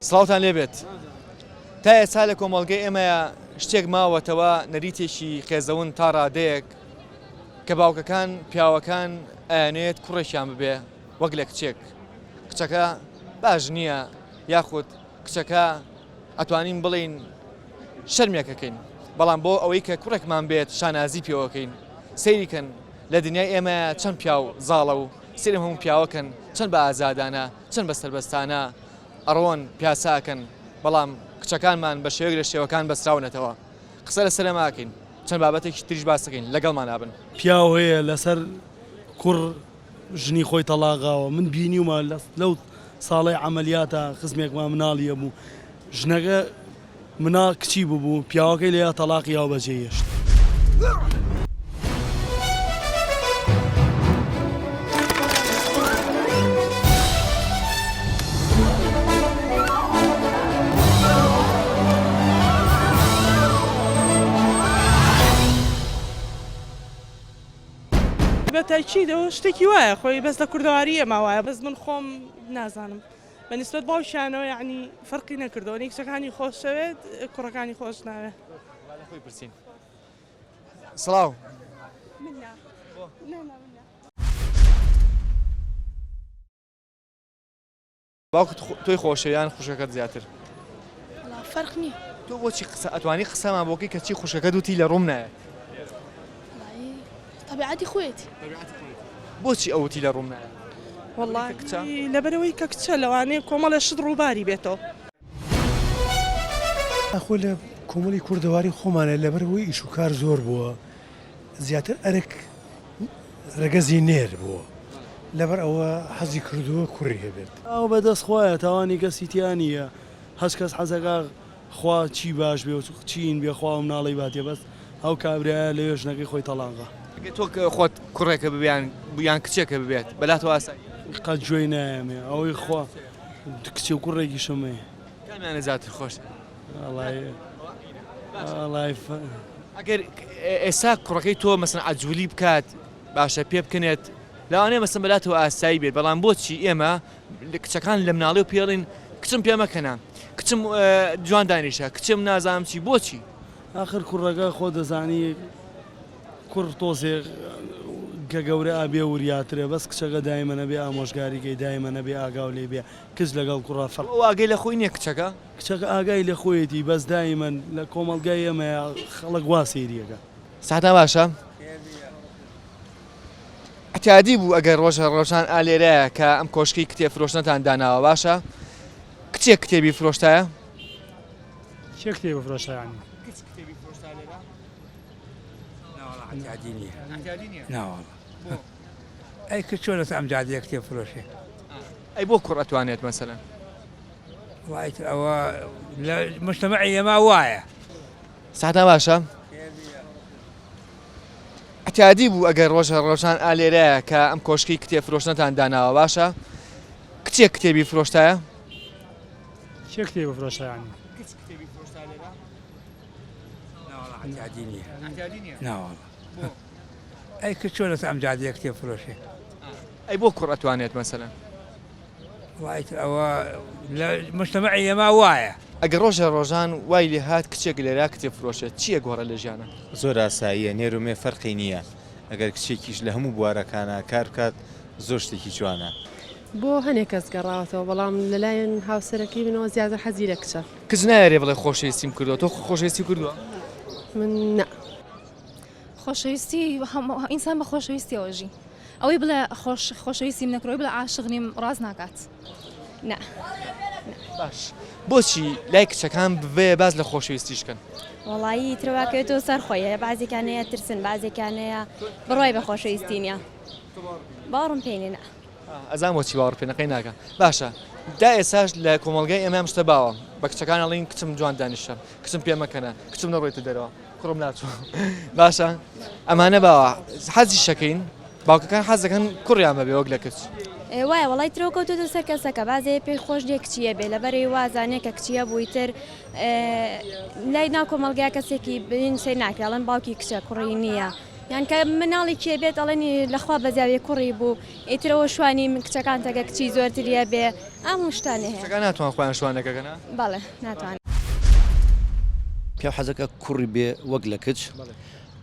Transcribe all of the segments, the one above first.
سڵاوتان لێبێت تا ئێستا لە کۆمەڵگەی ئێمەیە شتێک ماوەتەوە نەریتێکی خێزەون تا ڕادەیەک کە باوکەکان پیاوەکان ئەیانێت کوڕێکیان ببێ وەک لە کچێک کچەکە باش نییە یاخود کچەکە ئەتوانین بڵین شەرمێکەکەین بەڵام بۆ ئەوەی کە کوڕێکمان بێت شانازی پێوەکەین سەیریکەن لە دنیای ئێمە چەند پیاو زاڵە و سێرم هەموو پیاوەکەن چەند بە ئازادانە چەند بە سەربەستانە ئەڕۆن پیاساکەن بەڵام کچەکانمان بە شێوەیەک لە شێوەکان بەسراونەتەوە قسە لە سەرەماکەین چەند بابەتێکی تریش باسەکەین لەگەڵمان نابن پیاو هەیە لەسەر کوڕ ژنی خۆی تەلاقاوە من بینیومە لەو ساڵی عملیاتە خزمێکمان مناڵیە بوو ژنەکە منا کچی بوو پیاوەکەی لێیا تەلاقی یاو بەجێهێشت بەتاکیدەوە شتێکی وایە خۆی بەس لە کوردەواریە ماوایە بەس من خۆم نازانم بە نیسبەت باوشیانەوە یعنی فەرقی نەکردەوە کچەکانی خۆش شەوێت کوڕەکانی خۆش ناوێت خۆی پرسین سڵاو باوکت تۆی خۆشەویان خوشەکەت زیاتر فەرق نییە تۆ بۆچی ئەتوانی قسەمان بۆکەی کە چی خوشەکە دوتی لە ڕووم نایە طبیعەتی خۆیەتی بۆچی ئەوتی لە ڕووم نایە والله لەبەرەوەی کە کچە لەوانەیە کۆمەڵە شت ڕووباری بێتەوە ئەخۆ لە کۆمەڵی کوردەواری خۆمانە لەبەرەوەی ئیش و کار زۆر بووە زیاتر ئەرک ڕێگەزی نێر بووە لەبەر ئەوە حەزی کردووە کوڕی هەبێت ئەو بەدەست خۆیە تاوانی کەسیتیانە هەست کەس حەزەکە خوا چی باش بێ و چین بێ خوا و مناڵی باتێ بەس ئەو کابرایە لە ێژنەکەی خۆی تەلاقا تۆ خۆت کوڕێکە ببیان یان کچێکە ببێت بەلاتەوە ئاسایی قەت گوێی نایەمێ ئەوەی خوا کچی و کوڕێکی شەمەیە کامیانە زیاتر خۆش ئەگەر ئێستا کوڕەکەی تۆ مەسەن عەجوولی بکات باشە پێ بکەنێت لەوانەیە مەسەن بەلاتەوە ئاسایی بێت بەڵام بۆچی ئێمە کچەکان لە مناڵی و پێڵین کچم پێ مەکەنە کچم جوان دانیشە کچم نازانم چی بۆچی آخر کوڕەکە خۆ دەزانی کوڕ تۆزێک کە گەورە ئابێ وریاترێ بەس کچەکە دایمە نەبێ ئامۆژگاریکەی دایمە نەبێ ئاگاو لێ بێ کەس لەگەڵ کوڕە فەرق ئاگەی لە خۆی نییە کچەکە کچەکە ئاگای لە خۆیەتی بەس دایمەن لە کۆمەڵگای ئێمە خەڵک وا سێریەکە ساتا باشە احتیادی بوو ئەگەر ڕۆژە ڕۆژان ئالێرەیە کە ئەم کۆشکی کتێب فرۆشتنتان داناوە باشە کچێک کتێبی فرۆشتایە چه کتێبی فرۆشتایانی ناوەڵ ئەی کە چۆنە ئەم جادەیە کتێب فرۆشێ ئەی بۆ کوڕ ئەتوانێت مەسەلەن وایتر ئەوە لە مجتەمەعی ئێمە وایە ساتا باشە احتیادی بوو ئەگەر ڕۆژە ڕۆژان ئالێرەیە کە ئەم کۆشکی کتێب فرۆشتنتان داناوە باشە کچێک کتێبی فرۆشتایە چه کتێبی فرۆشتایانی ناوەڵ ئەی کە چۆنە ئەم جادەیە کتێب فرۆشێ ئەی بۆ کوڕ ئەتوانێت مەسەلەن وایتر ئەوە لە مجتەمەعی ئێمە وایە ئەگەر ڕۆژە ڕۆژان وای لێ هات کچێک لێرا کتێب فرۆشێت چییە گۆڕە لە ژیانە زۆر ئاساییە نێرومێ فەرقی نییە ئەگەر کچێکیش لە هەموو بوارەکانە کار بکات زۆر شتێکی جوانە بۆ هەنێک کەس گەڕاوەتەوە بەڵام لەلایەن هاوسەرەکەی منەوە زیاتر حەزی لە کچە کچ نایێ بڵێ خۆشەویستیم کردووە تۆ خۆشەویستی کردووە من نە خۆشەویستی ئینسان بە خۆشەویستی ئەوژی ئەوەی بڵێ خۆشەویستیم نەکڕۆی بڵێ عاشق نیم ڕاز ناکات نە باش بۆچی لای کچەکان بوێ باز لە خۆشەویستیشکەن وەڵایی ترواکەوێتەوە سەر خۆیە بازێکانەیە ترسن بازێکانەیە بڕۆی بە خۆشەویستی نیە باوەڕم پێی نە ئەزان بۆچی باوەڕ پێنەکەی ناکە باشە دا ئێساش لە کۆمەڵگای ئێمە شتە باوە بە کچەکان ئەڵین کچم جوان دانیشە کچم پێ مەکەنە کچم نەڕۆیتە دەرەوە کوڕم ناچوو باشە ئەمانە باوە حەزی شەکەین باوکەکان حەز دەکەن کوڕیان بەبێ وەک لە کچ وایە وڵی ترۆکەوتۆ سەر کەسەکە بازێ پێی خۆش دێ کچیە بێ لەبەرەی وازانێ کە کچیە بوویتر لای ناو کۆمەڵگای کەسێکی بین سەر ناکرێڵەن باوکی کچە کوڕی نییە یان کە مناڵی کێ بێت ئەڵێنی لەخوا بەزیاوی کوڕی بوو ئیترەوە شوانی من کچەکان تەگە کچی زۆرتریە بێ ئەم شتانێ هەیە کەگە ناتوان خۆیان شوانەکەگەنا بەڵێ ناتوانێت پیا حەزەکە کوڕی بێ وەک لە کچ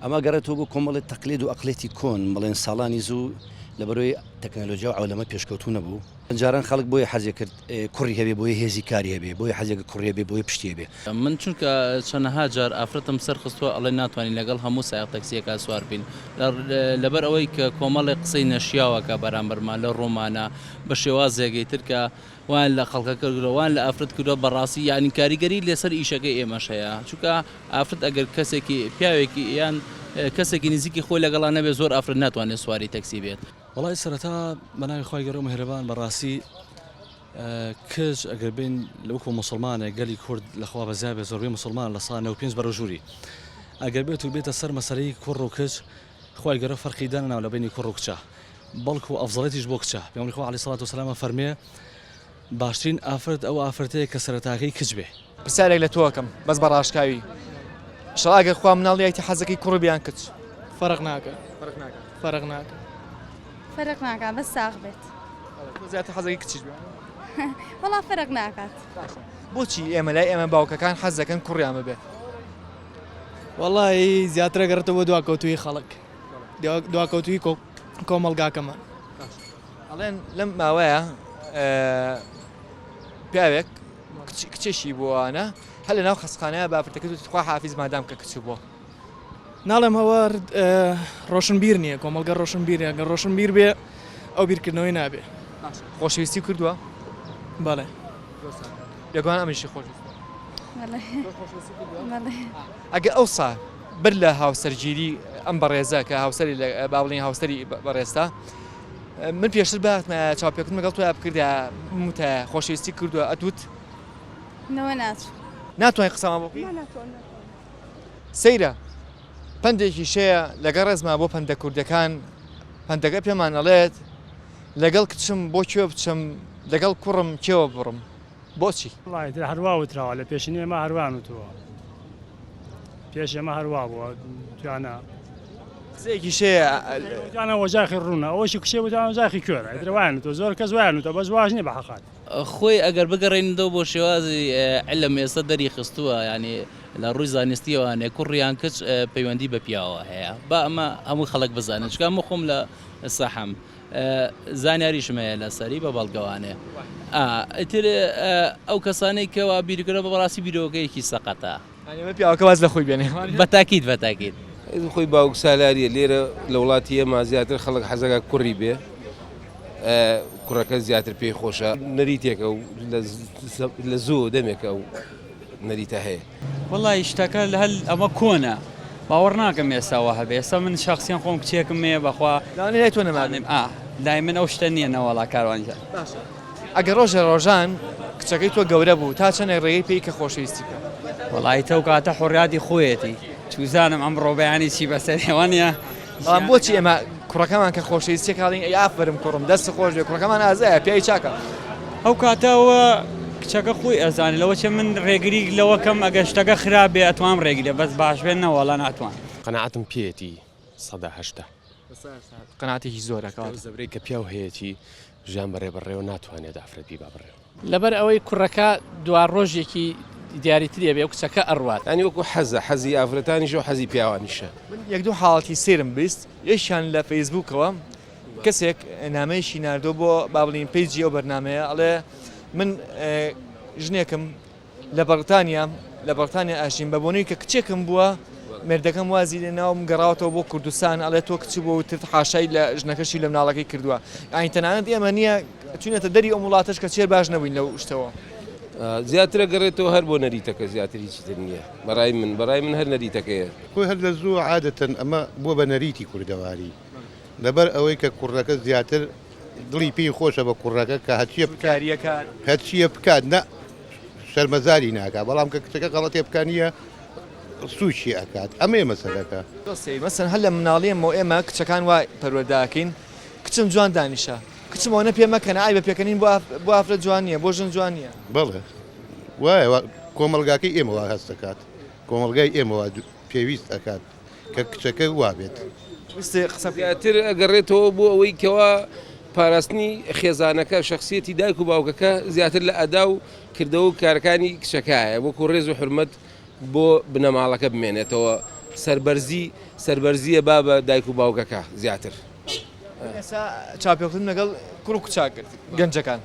ئەمە گەڕێتەوە بۆ کۆمەڵی تەقلید و ئەقلێتی کۆن بڵێن ساڵانی زوو لەبەرەوەی تەکنەلۆژیا و عەولەمە پێشکەوتو نەبوو جاران خەڵک بۆیە حەزێ کرد کوڕی هەبێ بۆیە هێزی کاری هەبێ بۆیە حەزێکە کوڕی هەبێ بۆیە پشتی هەبێ من چونکە چەندەها جار ئافرەتم سەرخستووە ئەڵێ ناتوانین لەگەڵ هەموو سایق تەکسیەکە سوار بین لەبەر ئەوەی کە کۆمەڵی قسەی نەشیاوەکە بەرامبەرمان لە ڕۆمانە بە شێوازێکی ترکە وان لە خەڵکە کردووان لە ئافرەت کردووە بەڕاستی یانی کاریگەری لەسەر ئیشەکەی ئێمەش هەیە چونکە ئافرەت ئەگەر کەسێکی پیاوێکی یان کەسێکی نزیکی خۆی لەگەڵان نەبێت زۆر ئافرەت ناتوانێت سواری تەکسی بێت وڵای سەرەتا بەناوی خۆی گەورە و مهرەبان بەڕاستی کەس ئەگەر بین لەوەکو مسلمانە گەلی کورد لەخوا بەزیاد بێ زۆربەی مسلمان لە ساڵ 95 بەرەژووری ئەگەر بێت و بێتە سەر مەسەرەی کوڕ و کچ خۆی گەورە فەرقی دانەناو لە بینی کوڕ و کچە بەڵکو ئەفزەڵێتیش بۆ کچە پێغەمبەری خوا عەلەیهی سەڵات وسەلام فەرمێ باشترین ئافرەت ئەو ئافرەتەیە کە سەرەتاکەی کچ بێ پرسیارێک لە تۆکەم بەس بە ڕاشکاوی شەڵا ئەگەر خوا مناڵیەتی حەزەکەی کوڕ بیان کچ فەرق ناکە فەرق ناکە فەرق ناکە بەس ساغ بێت زیاتر حەزەکەی کچیش بێ وەڵا فەرق ناکات بۆچی ئێمە لای ئێمە باوکەکان حەز دەکەن کوڕیان ببێ وەڵی زیاترە گەڕێتەوە دواکەوتوی خەڵک دواکەوتوی کۆمەلگاکەمان ئەڵێن لەم ماوەیە پیاوێک کچێشی بووانە هەل لە ناو خەسخانەیە بافرەتەکەی خوا حافیز مادام کە کچ بووە ناڵێم هەوار ڕۆشنبیر نییە کۆمەلگە ڕۆشنبیرە گە ڕۆشنبیر بێ ئەو بیرکردنەوەی نابێ خۆشەویستی کردووە بەڵێ یەکوان ئەمیشی خۆشویستی ئەگە ئەوسا بر لە هاوسەرگیری ئەم بەڕێزە کە هاوسەری باڵین هاوسەری بەڕێستا من پێشتر باتمە چاوپێکردن لەگەڵ تۆ بکردە متە خۆشەویستی کردووە ئەتوت نەوە ناتوانین قسەما بۆکەی سەیرە پندێکی شەیە لەگەڵ ڕێزما بۆ پەندە کوردەکان پەندەکە پێمان ئەڵێت لەگەڵ کچم بۆ کوێ بچم لەگەڵ کوڕم کێوە بڕم بۆچی وڵای هەروە وتراوە لە پێشنی ئێمە هەروان وتووە پێش ئێمە هەروە بووە توانە قسەیەکی شەیە توانە وەجاخی ڕوونە ئەوەشی کوشێ وتوانە وەجاخی کوێرە درەوانێتەوە زۆر کەس وایانوتە بەس واژ نیە بە حەقات خۆی ئەگەر بگەڕێنەوە بۆ شێوازی علم ئێستا دەری خستووە ینی لە ڕووی زانستیەوەوانێ کوڕیان کچ پەیوەندی بە پیاوە هەیە با ئەمە هەموو خەڵک بزانن چکە خۆم لە سەحەم زانیاریشم هەیە لەسەری بە بەڵگەوانێ ئیتر ئەو کەسانەی کەوا بیرکردە بە بەڕاستی بیرۆکەیەکی سەقەتە پیاوەکە باز لە خۆی بێنێ بەتاکید بەتاکید خۆی باوک سالاریە لێرە لە وڵاتی ئێمە زیاتر خەڵک حەزەکە کوڕی بێ کوڕەکە زیاتر پێی خۆشە نەریتێکە و لە زوو دەمێکە و نەریتە هەیە وڵی شتەکە لە هەل ئەمە کۆنە باوەڕ ناکەم ئێستاوە هەبێ ئێستا من شخصیان خۆم کچێکم مێ بەخوا لای تۆ نەمانێم لای من ئەو شتە نییە نەوەڵا کاروانجا ئەگەر ڕۆژە ڕۆژان کچەکەی تۆ گەورە بوو تا چەنە ڕێی پێی کە خۆشەویستی بکە وڵی تەو کاتە حڕیاتی خۆیەتی چوزانم ئەم ڕۆبیانی چی بەسەر هێوانە بەڵام بۆچی ئێمە کوڕەکەمان کە خۆشەویستی کاڵین ئافرم کوڕم دەست خۆش بێ کوڕەکەمان ئازایە پیاوی چاکە ئەو کاتەوە کچەکە خۆی ئەزانێت لەوە چێ من ڕێگری لەوە کەم ئەگەر شتەکە خراپ بێ ئەتوان ڕێگرێ بەس باش بێن نەوەڵا ناتوان قەناعەتم پێێتی 180 قەناعەتێکی زۆرەکە زەبرەی کە پیاو هەیەی ژیان بەڕێوە ناتوانێت ئافرەت بی با بڕێ لەبەر ئەوەی کوڕەکە دوا ڕۆژێکی دیاریترە بێ و کچەکە ئەڕوات ئەنی وەکو حەزی ئافرەتانیش و حەزی پیاوانیشە من یەک دوو حاڵەتی سێرم بیست یەکیان لە فەیسبووکەوە کەسێک نامەیەشی ناردۆ بۆ با بڵین پیجی ئەو بەرنامەیە ئەڵێ من ژنێکم لە بەرتانیا ئاشین بە بۆنەوەی کە کچێکم بووە مردەکەم وازی لە ناوم گەڕاوەتەوە بۆ کوردستان ئەڵێ تۆ کچ بۆ وتت حاشای لە ژنەکەشی لە مناڵەکەی کردووە ئاین تەنانەت ئێمە نییە چونێتە دەری ئەو وڵاتەش کە چێر باش نەبووین لەو شتەوە زیاترە گەڕێتەوە هەر بۆ نەریتەکە زیاتر هیچتر نییە بەڕای من هەر نەریتەکەیە خۆی هەر لە زوو عادەتەن ئەمە بۆ بە نەریتی کوردەواری لەبەر ئەوەی کە کوڕەکە زیاتر دڵی پێی خۆشە بە کوڕەکە کە هەچیە بکات نە شەرمەزاری ناکات بەڵام کە کچەکە غەڵەتێ بکانیە سوچی ئەکات ئەمێ مەسەلەکە مەسەن هەر لە مناڵیەمەوە ئێمە کچەکان وای پەروەردەکەین کچم جوان دانیشە کچمەوە پێ مەکەن ئای بە پێکەنین بۆ ئافرەت جوان نییە بۆ ژن جوان نییە بەڵێ وایە کۆمەلگاکەی ئێمەوە هەست دەکات کۆمەلگای ئێمەوە پێویست ئەکات کە کچەکە وا بێت زیاتر ئەگەڕێتەوە بۆ ئەوەی کەوا پاراستنی خێزانەکە شخصیەتی دایک و باوکەکە زیاتر لە ئەدا و کردەوە و کارەکانی کچەکایە وەکو ڕێز و حرمەت بۆ بنەماڵەکە بمێنێتەوە سەربەرزیە با بە دایک و باوکەکە زیاتر. ئێستا چاپێکردن لەگەڵ کوڕ و کچاک کرد گەنجەکان.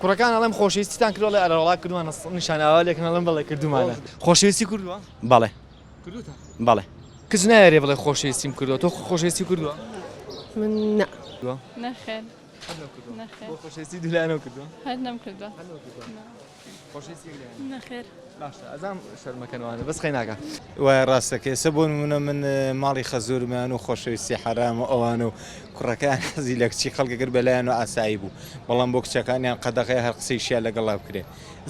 کوڕەکان ئەڵێم خۆشەویستیتان کردووە لە ئەرەوڵا کردووان نیشاناوە لێکن ئەڵێم بەڵێ کردومانە. خۆشەویستی کردووە؟ بەڵێ. کردووتە؟ بەڵێ. کچ نایەرێ بڵێ خۆشەویستیم کردووە. تۆ خۆشەویستی کردووە؟ من نە. نەخێر. بۆ خۆشەویستی دوولایەنەوە کردووە؟ هەر نەم کردووە. خۆشەویستی نەخێر. باشە ئەزام شەرمەکەنوانە بەس خەی ناکە. وای ڕاستەکە ئێستا بۆ نمونە من ماڵی خەزۆرمان و خۆشەویستی حرام و ئەوان و کوڕەکان حەزی لە کچی خەڵکەگر بەلایەن و ئاسایی بوو بەڵام بۆ کچەکانیان قەدەغەیە هەر قسەیشیان لەگەڵا بکرێ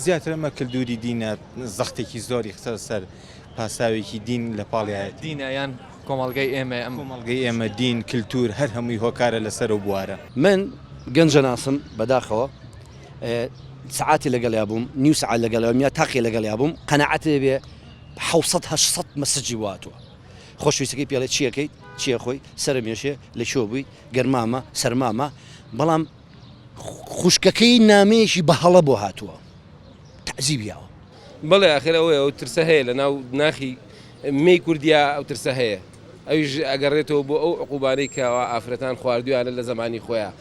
زیاتر ئەمە کللتوری دینە زەختێکی زۆری خسە سەر پاساوێکی دین لە پاڵیایەت دینە یان کۆمەڵگەی ئێمە ئەم کۆمەڵگەی ئێمە دین کللتور هەر هەمووی هۆکارە لەسەر و بوارە من گەنجە ناسم بەداخەوە سعاتی لەگەڵیا بووم نیو سعات لەگەڵیا یا تاقی لەگەڵیا بووم قەنەعەتێ بێ 700 مەسجی واتوە خۆشویستەکەی پێڵێ چیەکەیت چیە خۆی سەرمێشێ لە شۆ بووی گەرمامە سەرمامە بەڵام خوشکەکەی نامەیەشی بە هەڵە بۆ هاتووە تەعزیبیاوە بەڵێ ئاخر ئەوەیە ئەو ترسە هەیە لە ناو ناخی مێی کوردیا ئەو ترسە هەیە ئەویش ئەگەڕێتەوە بۆ ئەو عقوبانەی کەوا ئافرەتان خواردویانە لە زمانی خۆیان.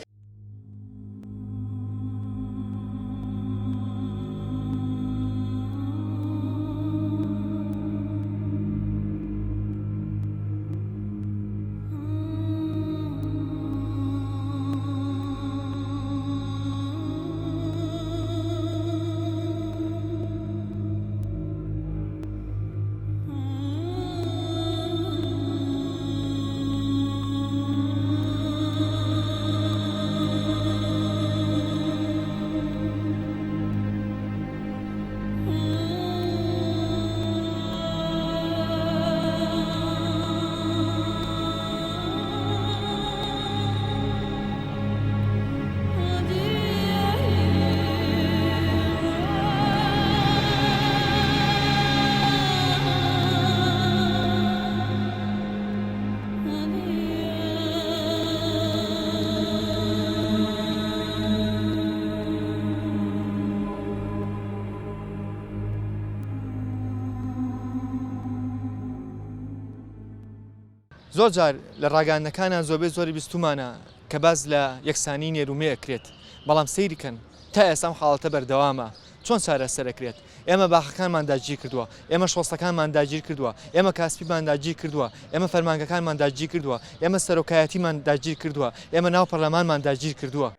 زۆر جار لە ڕاگەاندنەکانە زۆربەی زۆری بیستمانە کە باز لە یەکسانی نێرومەیە کرێت بەڵام سەیریکەن تا ئێستا حاڵەتە بەردەوامە چۆن چارەسەرەکرێت ئێمە باخەکانمان داگیر کردووە ئێمە شۆستەکانمان داگیر کردووە ئێمە کاسپیمان داگیر کردووە ئێمە فەرمانگەکانمان داگیر کردووە ئێمە سەرۆکایەتیمان داگیر کردووە ئێمە ناو پەرلەمانمان داگیر کردووە.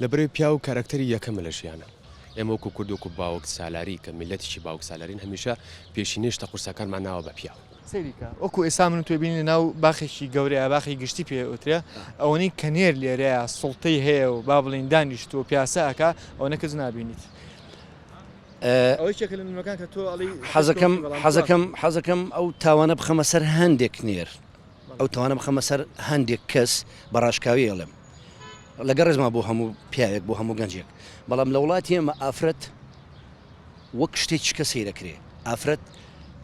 لەبەرەوەی پیا و کارکتەری یەکەمە لە ژیانە ئێمە وەکو کوردوەکو باوەک سالاری کە میلەتیی باوک سالارین هەمیشە پێشینێشتە قورسەکانمان ناوە بە پیاو سەیریکە وەکو ئێستا من توێ بینی ناو باخێکی گەورەیە باخی گشتی پێوترێ ئەوەی کەنێر لێرەیە سڵتەی هەیە و با بڵین دانیشت و پیاسەکە ئەو نەکەس نبینیت حەزەکەم ئەو تاوانە بخەمە سەر هەندێک نێر ئەو تاوانە بخەمە سەر هەندێک کەس بە ڕاشکاوی ئەڵێم لەگە ڕێزما بۆ هەموو پیاوێک بۆ هەموو گەنجێک بەڵام لە وڵاتی ئێمە ئافرەت وەک شتێک کە سیرەکرێ ئافرەت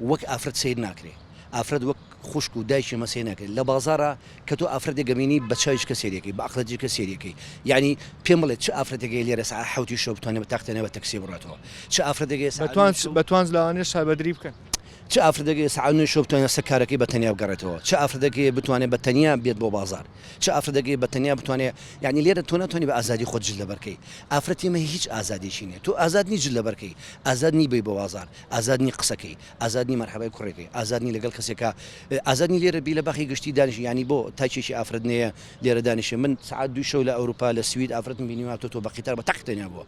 وەک ئافرەت سیر ناکرێ ئافرەت وەک خوشک و دایکی مەسێ ناکرێت لە بازارە کە تۆ ئافرەتێک گەمینی بە چاویش کە سێریەکەی بە ئەخلەتی کە سێریەکەی یعنی پێم بڵێت چه ئافرەتێکی لێرە ساعت حوتی شەو بتوانێت بە تاختێنەوە تەکسی بڕاتەوە چه ئافرەتێکی بەتوانز لەوانێ شابەدری بکەن چه ئافرەتێکی ساعت نوێ شەو بتوانێت سەرکارەکەی بە تەنیا بگەڕێتەوە چه ئافرەتێکی بتوانێت بە تەنیا بێت بۆ بازار چه ئافرەتێکی بە تەنیا بتوانێت یعنی لێرە تۆ ناتوانێت بە ئازادی خۆت جل لەبەرکەی ئافرەتی ئێمە هیچ ئازادیشی نیە تۆ ئازاد نی جل لەبەرکەی ئازاد نی بی بۆ بازار ئازاد نی قسەکەی ئازاد نی مەرحەبای کوڕێکەکەی ئازاد نی لەگەڵ کەسێکە ئازاد نی لێرە بی لە باخی گشتی دانیش ینی بۆ تاکێکی ئافرەت نەیە لێرە دانیشە من ساعت دوی شەو لە ئەوروپا لە سوید ئافرەتم بینیوە تۆ بە قیتار بە تەختێنیا بووە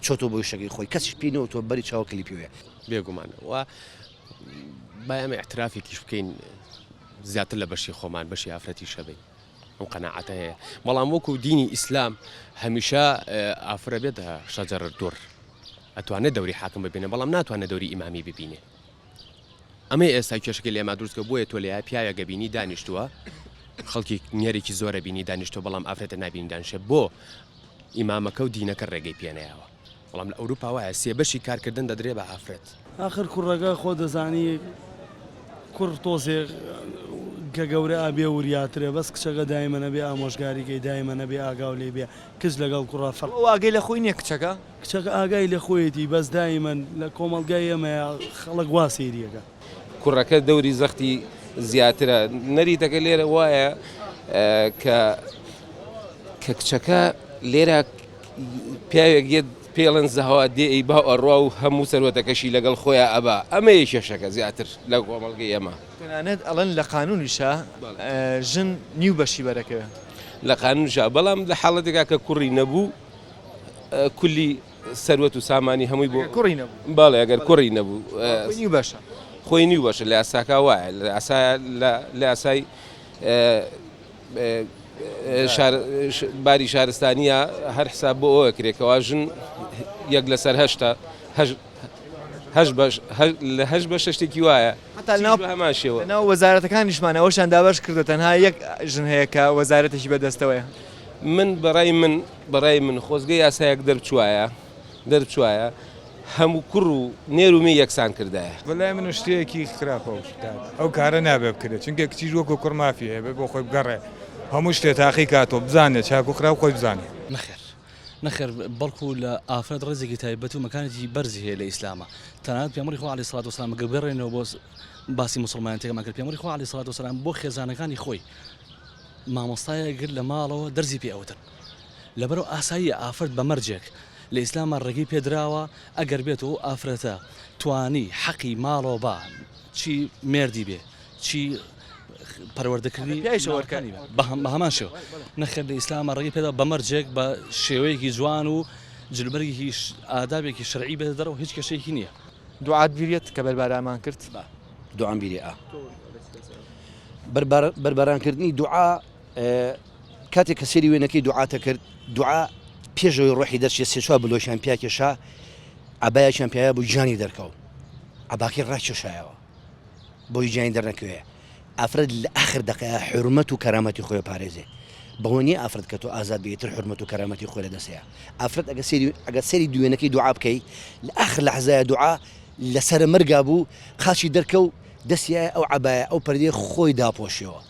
چۆتۆ بۆ شەکەی خۆی کەسیش پێینەوە تۆ بەری چاوە کلیپیوێ بێگومانەوە باەمە احترافێکیش بکەین زیاتر لە بەشی خۆمان بەشی ئافرەتی شەبین ئەو قەناعەتە هەیە بەڵام وەکو دینی ئیسلام هەمیشە ئافرە بێتە شەجەر دوور ئەتوانێت دەوری حاکم ببینێ بەڵام ناتوانێت دەوری ئیمامی ببینێ ئەمە ئێستا کێشەکە لێمە دروستکە بۆیە تۆ لە پیاوە گەبینی دانیشتووە خەڵکی نێرێکی زۆرە بینی دانیشتۆ بەڵام ئافرەتە نبینی دانیشە بۆ ئیمامەکە و دینەکە ڕێگەی پێنەیەوە بەڵام لە ئەوروپا وایە سێبەشی کارکردن دەدرێ بە ئافرەت آخر کوڕەکە خۆ دەزانی کوڕ تۆزێک کە گەورە ئابێ وریاترێ بەس کچەکە دایمە نەبێ ئامۆژگاریکەی دایمە نەبێ ئاگاو لێ بێ کچ لەگەڵ کوڕە فەرق ئاگەی لە خۆی نییە کچەکە کچەکە ئاگای لە خۆیەتی بەس دایمەن لە کۆمەڵگای ئەمەیە خەڵک وا سێریەکە کوڕەکە دەوری زەختی زیاترە نەریتەکە لێرە وایە کە کچەکە لێرە پیاوێک یەت پێڵەن زەهەوا دێ ئەی با ئەڕوا و هەموو سەرۆتەکەشی لەگەڵ خۆیان ئەبا ئەمە یەکێشەکە زیاتر لە کۆمەڵگەی ئێمە تەنانەت ئەڵەن لە قانونیشە ژن نیو بەشی بەرەکەوێ لە قانونشە بەڵام لە حاڵەتێکا کە کوڕی نەبوو کولی سەروەت و سامانی هەمووی بۆ کوڕی نەبوو باڵێ ئەگەر کوڕی نەبوو نیو بەشە خۆی نیو بەشە لە یاساکە وایە لە یاسای باری شارستانیە هەر حساب بۆ ئەوە کرێکەوە ژن یەک لەسەر هەشتا لە هەش بەشە شتێکی وایە هەماشەوە ناو وەزارەتەکانیشمانەوەشان دابش کردو تەنها یەک ژن هەیە کە وەزارەتێکی بەدەستەوەیە من بەڕای من خۆزگەی یاسایەک دەرچوایە هەموو کوڕ و نێر و مێ یەکسان کردایە بەلای من شتەیەکی خراپە ئەو کارە نابێ بکرێت چونکە کچیش وەکو کوڕ مافی هەیە بۆ خۆی بگەڕێ هەموو شتێ تاقی کاتۆ بزانێت چاک و خراپ خۆی بزانێت نەخێر بەڵکو لە ئافرەت ڕێزێکی تایبەت و مەکانێکی بەرزی هەیە لە ئیسلامە تەنانەت پێغەمبەری خوا عەلەیهی سڵات وسەلام گە بێڕێنەوە بۆ باسی موسڵمانیەت تێکەمان کرد پێغەمبەری خوا عەلەیهی سڵات وسەلام بۆ خێزانەکانی خۆی مامۆستایە گر لە ماڵەوە دەرزی پێ ئەوتر لەبەرەوە ئاسایی ئافرەت بە مەرجێک لە ئیسلامە ڕێگەی پێدراوە ئەگەر بێتەوە ئافرەتە توانی حەقی ماڵەوە با چی مێردی بێ چی پەروەردەکردنی بە هەمان شێوە نەخێر لە ئیسلامە ڕێگەی پێدا بە مەرجێک بە شێوەیەکی جوان و جلبەرێکی ئادابێکی شەرعی بێت دەرەوە هیچ کەشێکی نییە دوعات بیرێت کە بەربارامان کرد دوعام بیری بەربارانکردنی دوعا کاتێک کە سێری وێنەکەی دوعاتە کرد دوعا پێشەوەی ڕۆحی دەرچێت سێچوا بلۆشیان پیاکێشا عەبایەکیان پیاە بۆ گیانی دەرکەوت عەباکەی ڕاکێشایەوە بۆی گیانی دەرنەکەوێ ئافرەت لە ئاخر دەقەیە حرمەت و کەرامەتی خۆی پارێزێ بەوە نییە ئافرەت کە تۆ ئازاد بێتتر حرمەت و کەرامەتی خۆی لە دەسەیە ئافرەت ئەگە سێری دوێنەکەی دوعا بکەی لە ئاخر لە حەزایە دوعا لەسەر مەرگا بوو خاچی دەرکە و دەستیایە ئەو عەبایە ئەو پەردەی خۆی داپۆشیەوە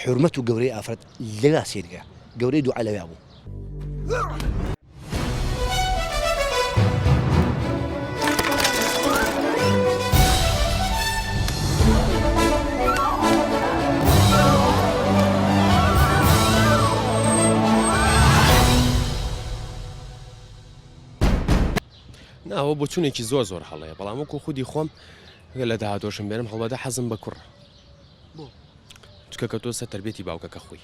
حرمەت و گەورەی ئافرەت لەلا سێرگە گەورەی دوعا لەوێ بوو ناوە بۆ چونێکی زۆر هەڵەیە بەڵام وەکو خودی خۆم لە داهاتۆشم بێنم هەڵبەدا حەزم بە کوڕ چکە کە تۆ سە تەربێتی باوکەکە خۆی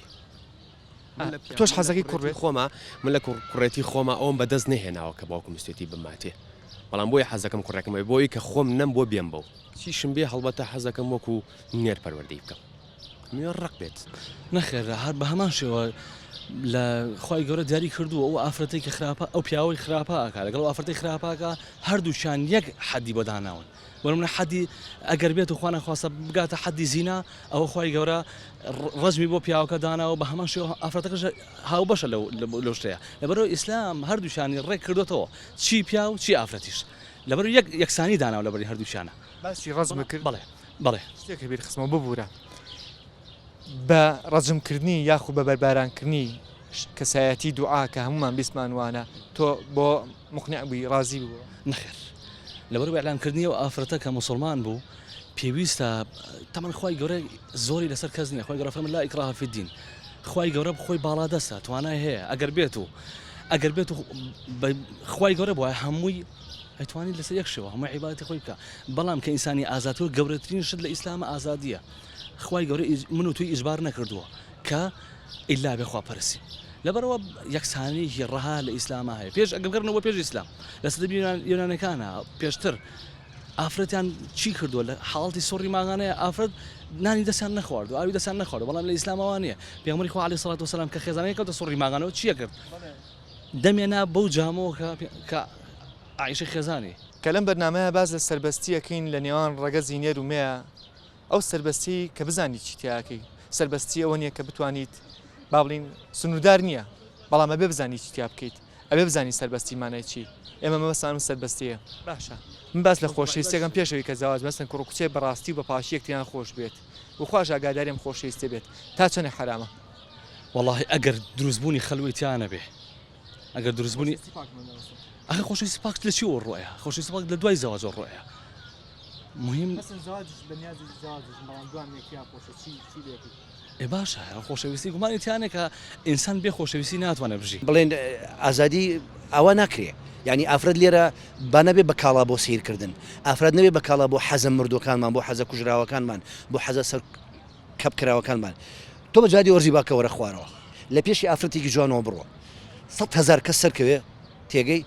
تۆش حەزەکەی کوڕێ خۆمە من لە کوڕێتی خۆمە ئەوم بەدەست نهێناوە کە باوکم وستێتی بماتێ بەڵام بۆی حەزەکەم کوڕەکەمەوە بۆی کە خۆم نەم بۆ بێم بەو چیشم بێ هەڵبەتە حەزەکەم وەکو نێر پەروەردەی بکەم نوێ ڕق بێت نەخێر هەر بە هەمان شێوە لە خی گەورە دیاری کردووە ئەو ئافرەتی کە خراپە ئەو پیاوەی خراپاکە لەگەڵ ئافرەتی خراپاکە هەردووشان یەک حەدی بۆ داناون بۆ منە حەدی ئەگەر بێت و خوانە خواستە بگاتە حەدی زینا ئەوە خی گەورە ڕەجمی بۆ پیاوەکە داناوە بە هەمان شێوە ئافرەتەکەش هاو بەشە لەو شتەیە لەبەرەوە ئیسلام هەردووشانی ڕێک کردوێتەوە چی پیا و چی ئافرەتیش لەبەر یەکسانی داناوە لەبەری هەردووشانە باسی ڕەزمە کرد بەڵێ شتێکە بیر خستمەوە ببوورە بە ڕەجمکردنی یاخو بە بەربارانکردنی کەسایەتی دوعا کە هەمومان بیسمان وانە تۆ بۆ مقنع بووی ڕازی بووە نەخێر لەبەر ئەعلانکردنی و ئافرەتە کە مسلمان بوو پێویستە تەمەن خی گەورە زۆری لەسەر کەس نییە خی گەورە فەرمە لا ئیکراها فی الدین خی گەورە بخۆی باڵا دەستە توانای هەیە ئەگەر بێت و خی گەورە بووە هەمووی ئەتوانی لەسەر یەک شێوە هەموو عیبادەتی خۆی بکە بەڵام کە ئینسانی ئازادیەوە گەورەترین شت لە ئیسلامە ئازادیە خی گەورە من و توی ئیجبار نەکردووە کە ئیلا بێخوا پەرسی لەبەرەوە یەکسانەیەکی ڕەها لە ئیسلامە هەیە پێش ئەگەڕنەوە پێش ئیسلام لە سەدەی یۆنانەکانە پێشتر ئافرەتیان چی کردووە لە حاڵەتی سۆڕی ماغانەیە ئافرەت نانی دەستیان نەخوارد و ئاوی دەستیان نەخوارد بەڵام لە ئیسلامەوە نیە پێغەمبەری خوا عەلەیهی سەڵات وسەلام کە خێزانەکە کەوتە سۆڕی ماغانەوە چیە کرد دەمێنا بەو جامەوە کە عایشە خێزانی کە لەم بەرنامەیە باز لە سەربەستیەکەین لە نێوان ڕەگە زینێر و مێە ئەو سەربەستی کە بزانی چی تیاکەی سەربەستی ئەوە نییە کە بتوانیت با بڵین سنوردار نییە بەڵام ئەبێ بزانی چی تیا بکەیت ئەبێ بزانی سەربەستیمانای چی ئێمە مەبەستانم سەربەستیە باشە من باس لە خۆشەویستیەکەم پێشەوەی کە زاواز مەسن کوڕ و کچێ بەڕاستی و بە پاشی یەکتیان خۆش بێت و خوش ئاگاداریم خۆشەویستە بێت تا چەنە حرامە والله ئەگەر دروستبوونی خەلوەتیانە بێ ئەگەر دروستبوونی ئەخە خۆشەویستی پاک لە چی ڕۆیە خۆشەویستی پاک لە دوای زەواج ڕۆیە مهم باشە خۆشەویستی گومانیتیانێک کە ئینسان بێ خۆشەویستی ناتوانێت بژی بڵێن ئازادی ئەوە ناکرێ یعنی ئافرەت لێرە با نەبێ بە کاڵا بۆ سیرکردن ئافرەت نەبێ بە کاڵا بۆ حەزە مردوەکانمان بۆ حەزە کوژراوەکانمان بۆ حەزە سەر کەپ کراوەکانمان تۆ بە جادی وەرزی باکە وەرە خوارەوە لە پێشی ئافرەتێکی جوانەوە بڕۆ 100,000 کەس سەرکەوێ تێگەی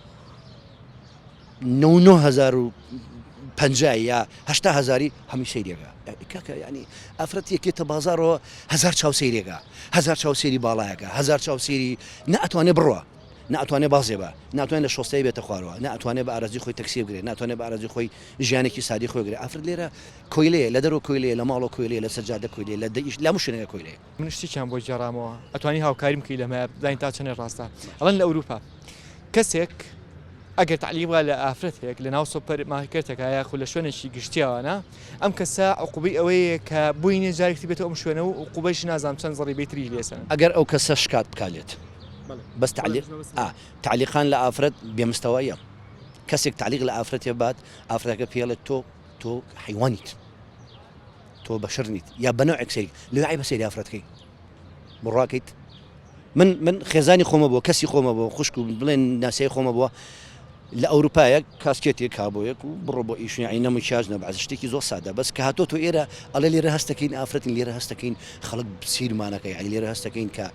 9,050 یا 80,000 هەمی سەیرێگا کاکە ینی ئافرەت یەکێتە بازارەوە 1000 چاوسەیرێگا 1000 چاوسێری باڵایەکە 1000 چاوسێری نەئەتوانێ بڕوە ناتوانێ بازێ بە ناتوانێت لە شۆستەی بێتە خوارەوە ناتوانێت بە ئارەزی خۆی تەکسی بگرێت ناتوانێت بە ئارەزی خۆی ژیانێکی سادی خۆی گرێت ئافرەت لێرە کۆیلەیە لە دەرەوە کۆیلەیە لە ماڵەوە کۆیلەیە لە سەجادە کۆیلەیە لە دەیش لە مشتێنەکە کۆیلەیە من شتێکیان بۆ جێڕامەوە ئەتوانی هاوکاریم کەی لەمە بزانین تا چەنێ ڕاستە ئەڵەن لە ئەوروپا کەسێک ئەگەر تعلیبا لە ئافرەتێک لە ناو سۆپەرمارکێتێکە یاخو لە شوێنێکی گشتیاوانە ئەم کەسە عقوبەی ئەوەیە کە بووینێ جارێکی بێتەوە ئەم شوێنە و عقوبەیش نازانم چەند زەڕی بێتری لێسن ئەگەر ئەو کەسە شکات بکالێت بەس تعلیقان لە ئافرەت بێمستەواییە کەسێک تعلیق لە ئافرەتێ بات ئافرەتەکە پێڵێت تۆ حیوانیت تۆ بەشەر نیت یا بەنەوع ئەکسەری لەوای بەسەری ئافرەتەکەی بڕاکەیت من خێزانی خۆمە بووە کەسی خۆمە بۆ خوشک و بڵێن ناسیای خۆمە بووە لە ئەوروپایەک کاسکێتێک کابۆیەک و بڕۆ بۆ ئیشنی نەمەچاژ نەبعز شتێکی زۆر سادە بەس کە هاتۆ تۆ ئێرە ئەڵێ لێرە هەستەکەین ئافرەتین لێرە هەستەکەین خەڵک سیرمانەکە یعنی لێرە هەستەکەین کە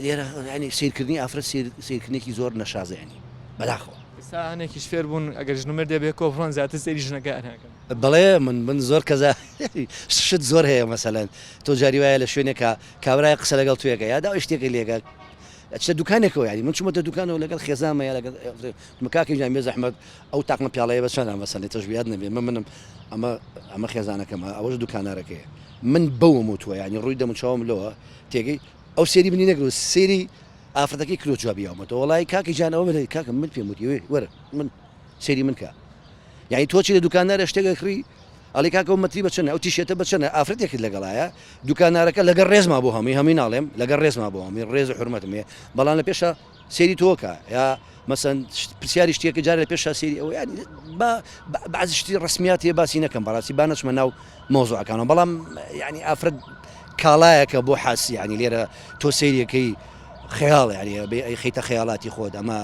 لێرە ینی سیرکردنی ئافرەت سیرکردنێکی زۆر نەشازە ینی بەداخەوە سانێکیش فێر بوون ئەگەر ژنومەر دەبێت کۆفرۆن زیاتر سەیری ژنەکە ناکەن بەڵێ من زۆر کەزا شت زۆر هەیە مەسەلەن تۆ جاری وایە لە شوێنێکە کابرای قسە لەگەڵ توێکە یا داوای شتێکی لێگە چه دوکانێکەوە ینی من چوومەتە دوکانەوە لەگەڵ خێزانمە یا لەگەڵ مکاکی ژان بێ زەحمەت ئەو تاقمە پیاڵەیە بەچەندە مەسەلێ تۆش بیاد نەبێ منم ئەمە خێزانەکەمە ئەوەش دوکانارەکەیە من بەوم وتووە ینی ڕووی دەم چاوم لەوە تێگەی ئەو سێری بنی نەگرێت سێری ئافرەتەکەی کرۆ جوابیاومەتەوە وڵای کاکی جانەوە بێت کاکە من پێم وتی وەرە من سێری من کە یعنی تۆچی لە دوکانارە شتێکە کڕی ئەڵی کاکە مەتری بچنە ئەو تیشێتە بچنە ئافرەتێکت لەگەڵایە دوکانارەکە لەگەڵ ڕێزما بۆ هەمی ناڵێم لەگەڵ ڕێزما بۆ هەمی ڕێز و حرمەتم هەیە بەڵام لە پێشە سێری تۆکە یا مەسەن پرسیاری شتێکە جارە لە پێشە سێری ئەوە ینی بەعزی شتی ڕسمیات هەیە باسی نەکەم بەڕاستی با نەچمە ناو مۆزوعەکانەوە بەڵام ینی ئافرەت کاڵایەکە بۆ حاسی ینی لێرە تۆ سێریەکەی خەیاڵ ینی ئەی خەیتە خەیاڵاتی خۆت ئەمە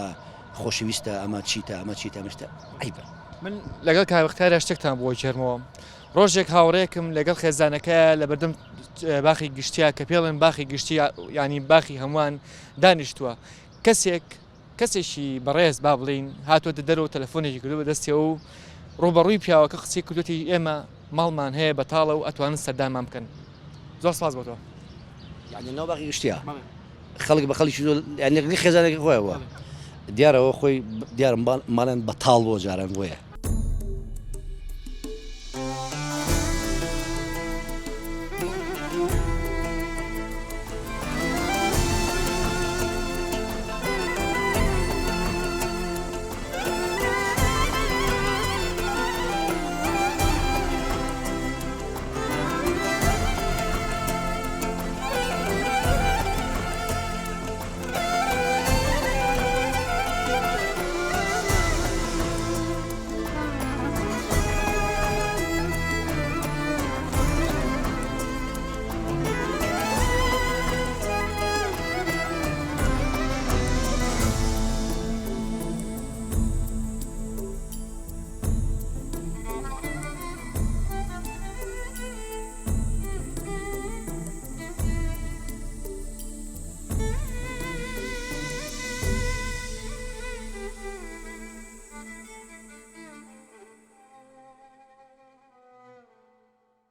خۆشەویستە ئەمە چیتە مشتە ئەیبە من لەگەڵ کاوەختارە شتێکتان بۆ جێرمەوە ڕۆژێک هاوڕێکم لەگەڵ خێزانەکە لە بەردەم باخی گشتیا کە پێڵێن باخی گشتی ینی باخی هەمووان دانیشتووە کەسێکی بەڕێز با بڵین هاتوۆتە دەرەوە تەلەفۆنێکی کردو بەدەستیەوە و ڕوبەڕووی پیاوەکە قسەی کردوتی ئێمە ماڵمان هەیە بەتاڵە و ئەتوانن سەردانمان بکەن زۆر سپاس بۆ تۆ یعنی ناو باخی گشتیا خەڵک بە خەڵکی ینی خێزانێکی خۆیەوە دیارەوە خۆی دیارم ماڵێن بەتاڵ بۆ جاران بۆیە